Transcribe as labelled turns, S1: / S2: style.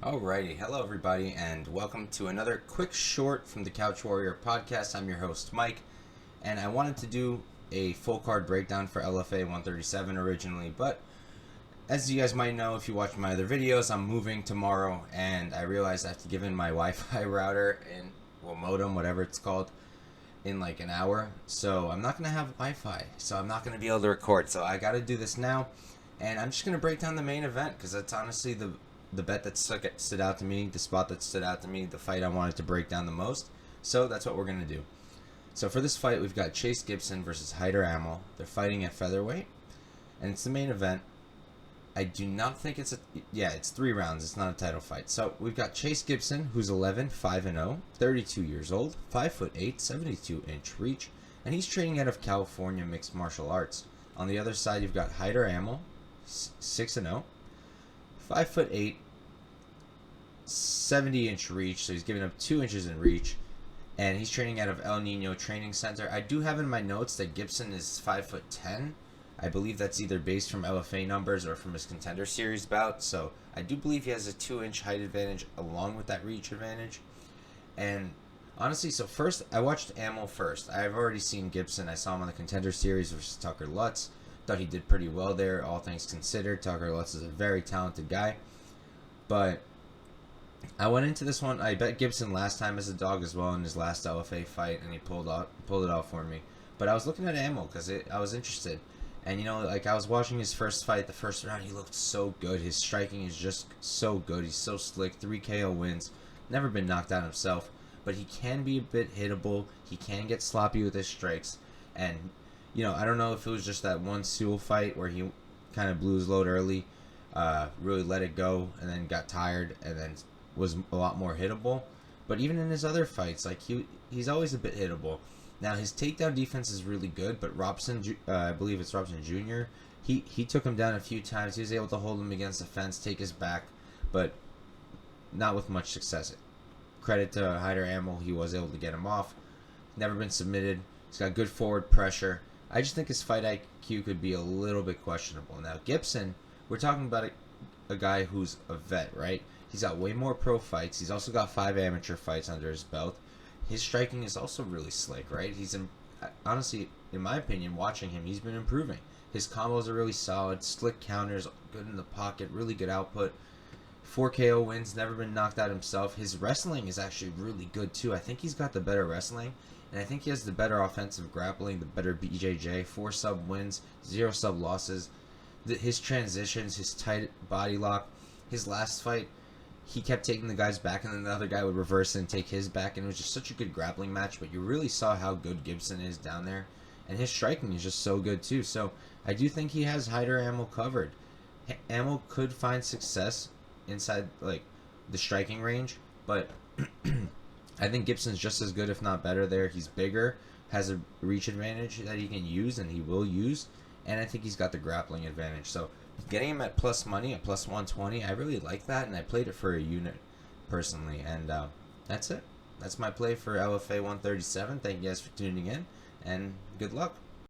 S1: Alrighty, hello everybody, and welcome to another quick short from the Couch Warrior podcast. I'm your host Mike, and I wanted to do a full card breakdown for LFA 137 originally, but as you guys might know if you watch my other videos, I'm moving tomorrow, and I realized I have to give in my Wi-Fi router and modem, whatever it's called, in like an hour. So I'm not gonna have Wi-Fi, so I'm not gonna be able to record. So I got to do this now, and I'm just gonna break down the main event because that's honestly the bet that stood out to me, the spot that stood out to me, the fight I wanted to break down the most. So that's what we're going to do. So for this fight, we've got Chase Gibson versus Hyder Amil. They're fighting at featherweight, and it's the main event. I do not think it's it's 3 rounds. It's not a title fight. So we've got Chase Gibson, who's 11, 5-0, 32 years old, 5'8", 72-inch reach, and he's training out of California Mixed Martial Arts. On the other side, you've got Hyder Amil, 6-0, 5'8", 70-inch reach, so he's giving up 2 inches in reach, and he's training out of El Nino Training Center. I do have in my notes that Gibson is 5'10". I believe that's either based from LFA numbers or from his Contender Series bout, so I do believe he has a 2-inch height advantage along with that reach advantage. And honestly, so first, I watched Amil first. I've already seen Gibson. I saw him on the Contender Series versus Tucker Lutz. Thought he did pretty well there, all things considered. Tucker Lutz is a very talented guy, but I went into this one. I bet Gibson last time as a dog as well in his last LFA fight, and he pulled it off for me. But I was looking at Amil because I was interested, and like I was watching his first fight, the first round. He looked so good. His striking is just so good. He's so slick. 3 KO wins. Never been knocked out himself, but he can be a bit hittable. He can get sloppy with his strikes, and I don't know if it was just that one Sewell fight where he kind of blew his load early, really let it go, and then got tired, and then was a lot more hittable. But even in his other fights, like he's always a bit hittable. Now his takedown defense is really good, but Robson, I believe it's Robson Jr., he took him down a few times. He was able to hold him against the fence, take his back, but not with much success. Credit to Hyder Amil, he was able to get him off. Never been submitted. He's got good forward pressure. I just think his fight IQ could be a little bit questionable. Now Gibson, we're talking about a guy who's a vet, right? He's got way more pro fights. He's also got 5 amateur fights under his belt. His striking is also really slick, right? Honestly, in my opinion, watching him, he's been improving. His combos are really solid, slick counters, good in the pocket, really good output. 4 KO wins, never been knocked out himself. His wrestling is actually really good too. I think he's got the better wrestling, and I think he has the better offensive grappling, the better BJJ. 4 sub wins, 0 sub losses. His transitions, his tight body lock. His last fight, he kept taking the guy's back, and then the other guy would reverse and take his back, and it was just such a good grappling match. But you really saw how good Gibson is down there, and his striking is just so good too. So I do think he has Hyder Amil covered. Amil could find success inside like the striking range, but I think Gibson's just as good, if not better there. He's bigger, has a reach advantage that he can use, and he will use, and I think he's got the grappling advantage. So getting him at plus money, at plus 120, I really like that, and I played it for a unit personally, and that's it. That's my play for LFA 137. Thank you guys for tuning in, and good luck.